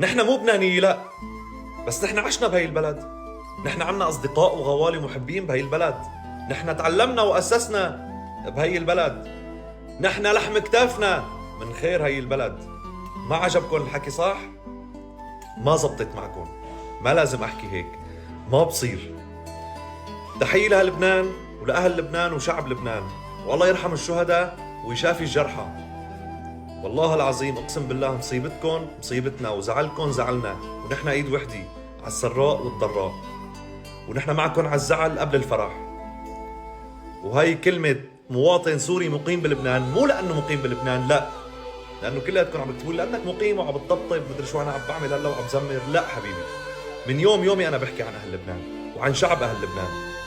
نحن مو بنانية لا، بس نحن عشنا بهي البلد. نحن عنا أصدقاء وغوالي محبين بهي البلد. نحن تعلمنا وأسسنا بهي البلد. نحن لحم كتافنا من خير هي البلد. ما عجبكم الحكي صح؟ ما زبطت معكم. ما لازم أحكي هيك، ما بصير. تحية للبنان ولأهل لبنان وشعب لبنان، والله يرحم الشهداء ويشافي الجرحى. والله العظيم اقسم بالله مصيبتكم مصيبتنا وزعلكم زعلنا، ونحن ايد وحدي على السراء والضراء، ونحن معكم على الزعل قبل الفرح. وهي كلمة مواطن سوري مقيم بلبنان، مو لأنه مقيم بلبنان لا، لأنه كلياتكم عم بتقول لأنك مقيم وعم بتطبطب مدري شو أنا عم بعمل هلا وعم زمر. لا حبيبي، من يومي أنا بحكي عن أهل لبنان وعن شعب أهل لبنان.